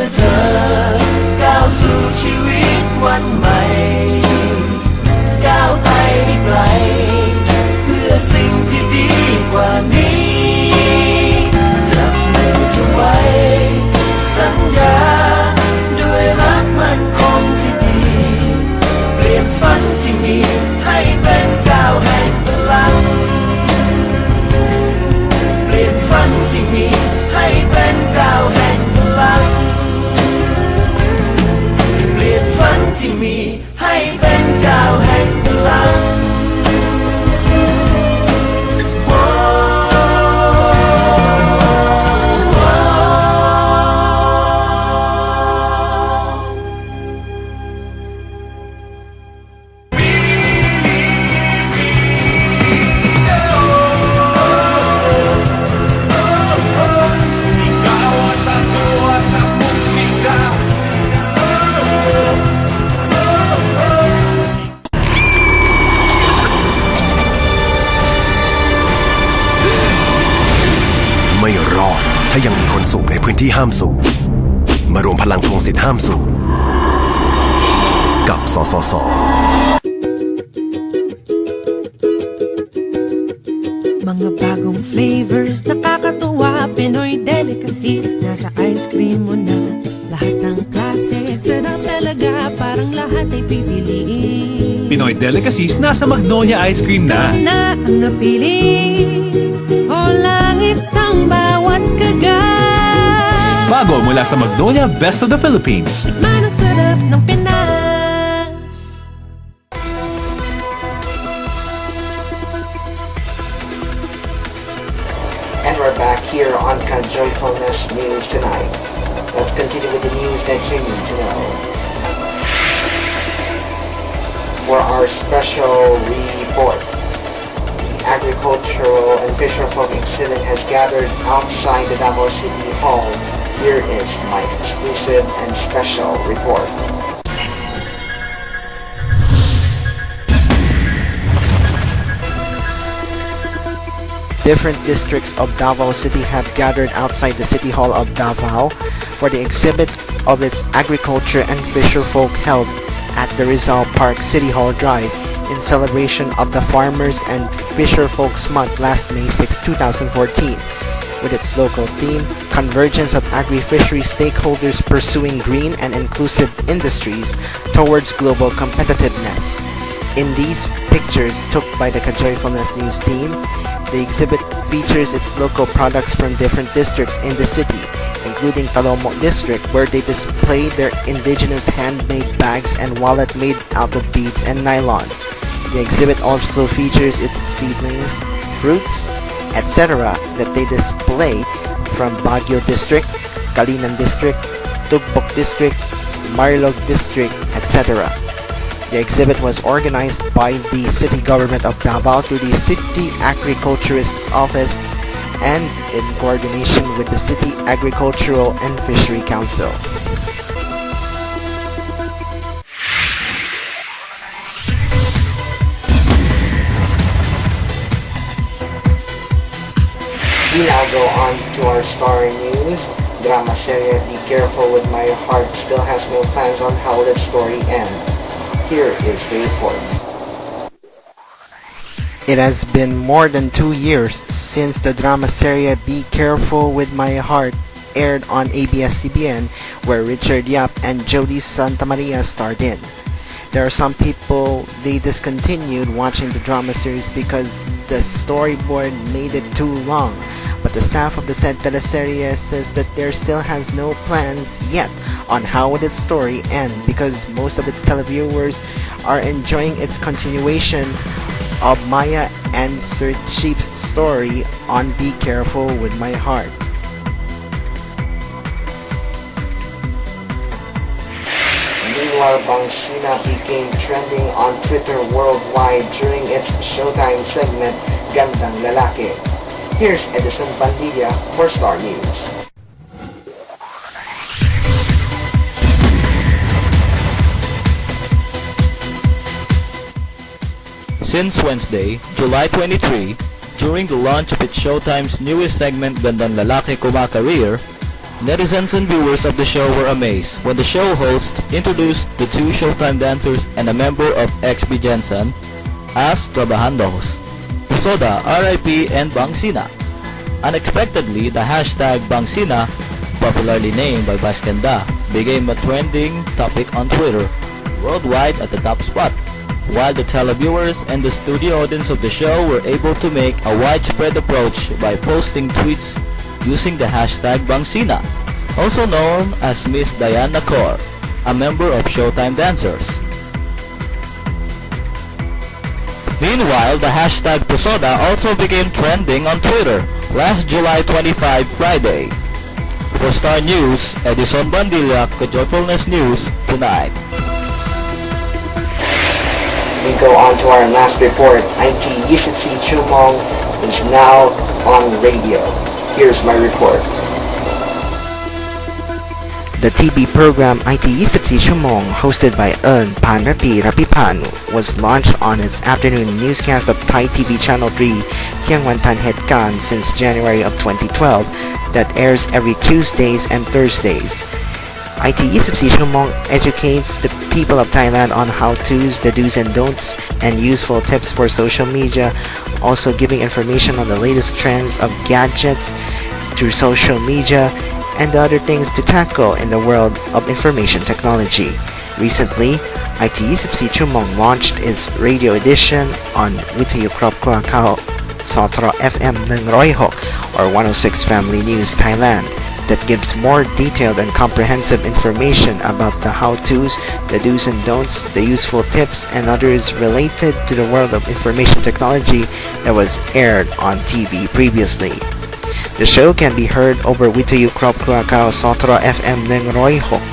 พื่อเธอก้าวสู่ชีวิตวันใหม่ก้าวไปให้ไกลเพื่อสิ่งที่ดีกว่านี้จับมือเธอไว้สัญญาด้วยรักมันคงที่ดีเปลี่ยนฝันที่มีให้เป็นก้าวแห่งพลังเปลี่ยนฝันที่มีให้เป็นก้าวแห่งพลังเปลี่ยนฝันที่มีให้เป็นก้าวแห่งพลังไม่รอดถ้ายังมีคนสูบในพื้นที่ห้ามสูบมารวมพลังทวงสิทธิ์ห้ามสูบกับสสส. Mga bagong flavors, nakakatuwa, Pinoy delicacies, nasa ice cream mo na. Lahat ng klase, sarap talaga, parang lahat ay pipiliin. Pinoy delicacies, nasa Magnolia Ice Cream na. Na ang napili, o langit ang bawat kagat. Bago mula sa Magnolia, Best of the Philippines. Tikman ang sarap ng Pinas. And we're back here on KaJoyfulness News tonight. Let's continue with the news that you need to know. For our special report, the Agricultural and Fisherfolk exhibit has gathered outside the Davao City Hall. Here is my exclusive and special report. Different districts of Davao City have gathered outside the City Hall of Davao for the exhibit of its agriculture and fisherfolk held at the Rizal Park City Hall Drive in celebration of the Farmers and Fisherfolks Month last May 6, 2014, with its local theme, Convergence of Agri-Fishery Stakeholders Pursuing Green and Inclusive Industries Towards Global Competitiveness. In these pictures took by the KaJoyfulness News team, the exhibit features its local products from different districts in the city, including Talomok District, where they display their indigenous handmade bags and wallet made out of beads and nylon. The exhibit also features its seedlings, fruits, etc. that they display from Baguio District, Kalinan District, Tugbok District, Marilog District, etc. The exhibit was organized by the City Government of Davao through the City Agriculturist's Office and in coordination with the City Agricultural and Fishery Council. We now go on to our star news. Drama series Be Careful With My Heart still has no plans on how that story ends. Here is the report. It has been more than 2 years since the drama series Be Careful With My Heart aired on ABS-CBN, where Richard Yap and Jody Santa Maria starred in. There are some people they discontinued watching the drama series because the storyboard made it too long, but the staff of the said teleserie says that there still has no plans yet on how would its story end because most of its televiewers are enjoying its continuation of Maya and Sir Chief's story on Be Careful With My Heart. Meanwhile, Bangsina became trending on Twitter worldwide during its Showtime segment, Gandang Lalaki. Here's Edison Bandilla for Star News. Since Wednesday, July 23, during the launch of its Showtime's newest segment, Gandang Lalaki Kumakareer, Netizens and viewers of the show were amazed when the show host introduced the two Showtime dancers and a member of XB Jensen as Trabajandos, Pusoda, RIP, and Bangsina. Unexpectedly, the hashtag Bangsina, popularly named by Baskenda, became a trending topic on Twitter, worldwide at the top spot, while the televiewers and the studio audience of the show were able to make a widespread approach by posting tweets using the hashtag Bangsina, also known as Miss Diana Kaur, a member of Showtime dancers. Meanwhile, the hashtag Pusoda also became trending on Twitter last July 25, Friday. For Star News, Edison Bandilla, KaJoyfulnessNEWS, tonight. We go on to our last report. IT Yisitsi Chumong is now on radio. Here's my report. The TV program IT Yisitsi Chumong, hosted by Panrapi Rapipanu, was launched on its afternoon newscast of Thai TV Channel 3, Tiangwantan Hetkan, since January of 2012, that airs every Tuesdays and Thursdays. IT Yisipsi Chumong educates the people of Thailand on how-tos, the do's and don'ts, and useful tips for social media, also giving information on the latest trends of gadgets through social media and other things to tackle in the world of information technology. Recently, IT Yisipsi Chumong launched its radio edition on Witayu Krop Kuakao Sotro FM ng Royhok, or 106 Family News Thailand, that gives more detailed and comprehensive information about the how-tos, the do's and don'ts, the useful tips, and others related to the world of information technology that was aired on TV previously. The show can be heard over Witayu Krop Kuakao Sotro FM ng Royhok,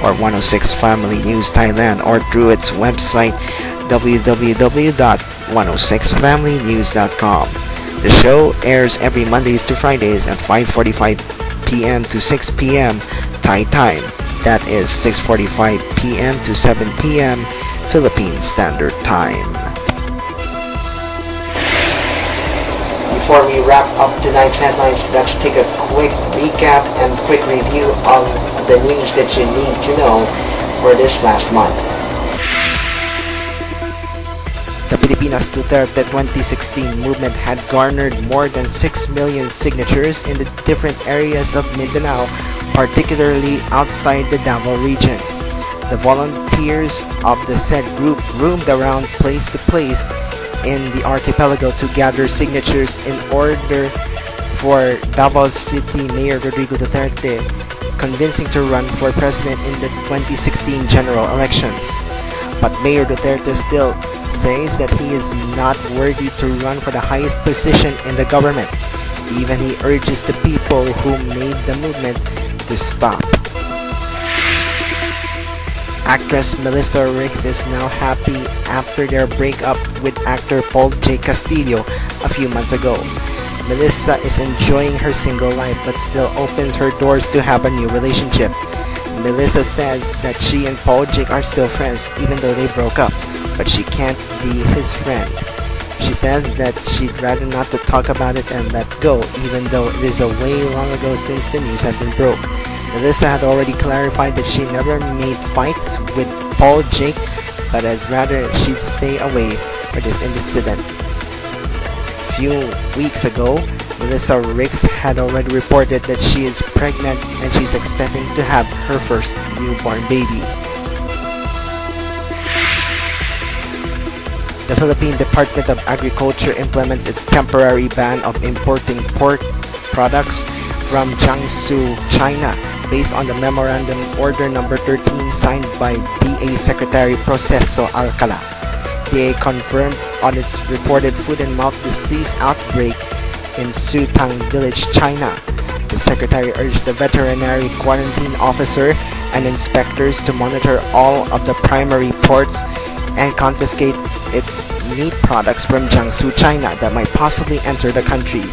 or 106 Family News Thailand, or through its website www.106familynews.com. The show airs every Mondays to Fridays at 5:45 p.m. to 6 p.m. Thai time. That is 6:45 p.m. to 7 p.m. Philippine Standard Time. Before we wrap up tonight's headlines, let's take a quick recap and quick review of the news that you need to know for this last month. The Pilipinas Duterte 2016 movement had garnered more than 6 million signatures in the different areas of Mindanao, particularly outside the Davao region. The volunteers of the said group roamed around place to place in the archipelago to gather signatures in order for Davao City Mayor Rodrigo Duterte convincing to run for president in the 2016 general elections. But Mayor Duterte still says that he is not worthy to run for the highest position in the government. Even he urges the people who made the movement to stop. Actress Melissa Ricks is now happy after their breakup with actor Paul J. Castillo a few months ago. Melissa is enjoying her single life but still opens her doors to have a new relationship. Melissa says that she and Paul J. are still friends even though they broke up, but she can't be his friend. She says that she'd rather not to talk about it and let go, even though it is a way long ago since the news had been broke. Melissa had already clarified that she never made fights with Paul Jake, but as rather she'd stay away for this incident. A few weeks ago, Melissa Ricks had already reported that she is pregnant and she's expecting to have her first newborn baby. The Philippine Department of Agriculture implements its temporary ban of importing pork products from Jiangsu, China, based on the Memorandum Order Number 13 signed by DA Secretary Proceso Alcala. DA confirmed on its reported foot and mouth disease outbreak in Sutang Village, China. The Secretary urged the veterinary quarantine officer and inspectors to monitor all of the primary ports and confiscate its meat products from Jiangsu, China that might possibly enter the country.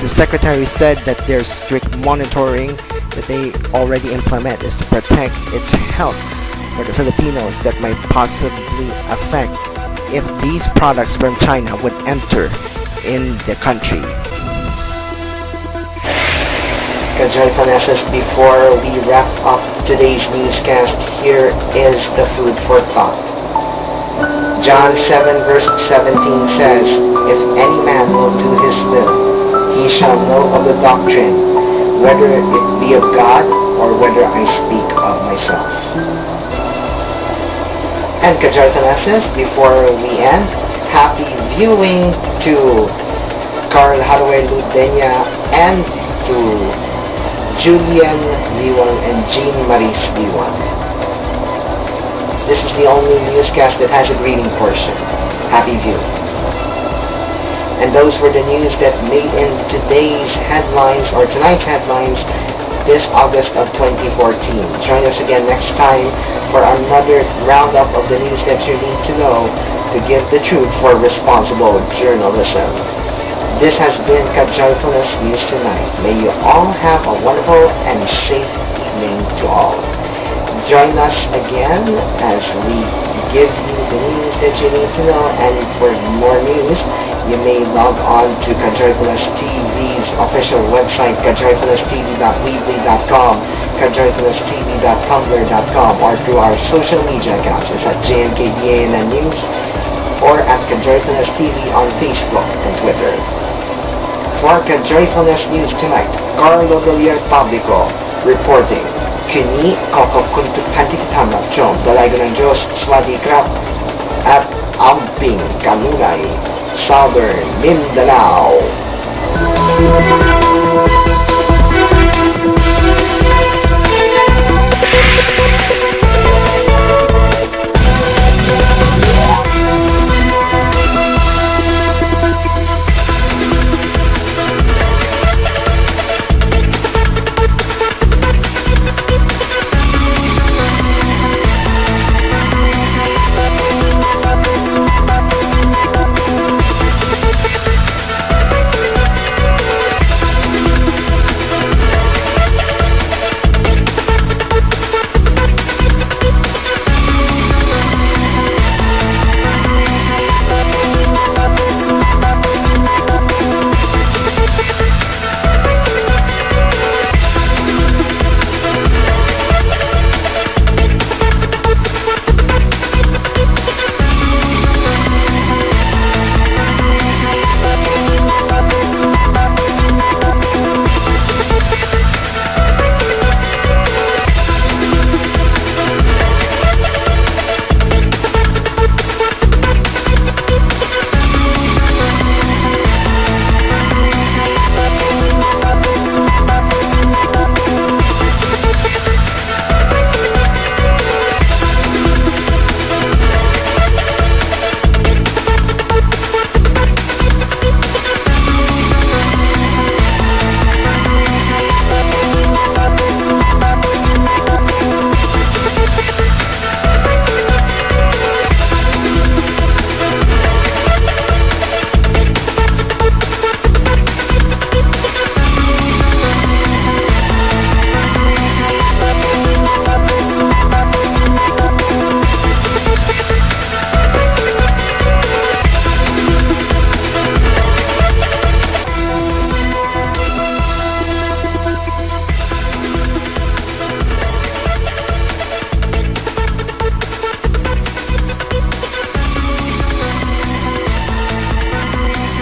The Secretary said that their strict monitoring that they already implement is to protect its health for the Filipinos that might possibly affect if these products from China would enter in the country. KaJoyfulnesses, before we wrap up today's newscast, here is the food for thought. John 7 verse 17 says, "If any man will do his will, he shall know of the doctrine, whether it be of God or whether I speak of myself." And KaJoyfulnesses, before we end, happy viewing to Carl Haraway Ludenia and to Julian Liwang and Jean Maris Liwang. This is the only newscast that has a greeting portion. Happy viewing. And those were the news that made in today's headlines, or tonight's headlines, this August of 2014. Join us again next time for another roundup of the news that you need to know to give the truth for responsible journalism. This has been KaJoyfulness News Tonight. May you all have a wonderful and safe evening to all. Join us again as we give you the news that you need to know, and for more news, you may log on to KaJoyfulness TV's official website, KaJoyfulnessTV.weebly.com, KaJoyfulnessTV.tumblr.com, or through our social media accounts. It's at JMKBANN News or at KaJoyfulness TV on Facebook and Twitter. For KaJoyfulness News Tonight, Carlo Dolier Publico reporting. Kini kakapkuntukantikitam at siyong dalaga ng Diyos, Swadikrap at Amping Kanunay, Southern Mindanao.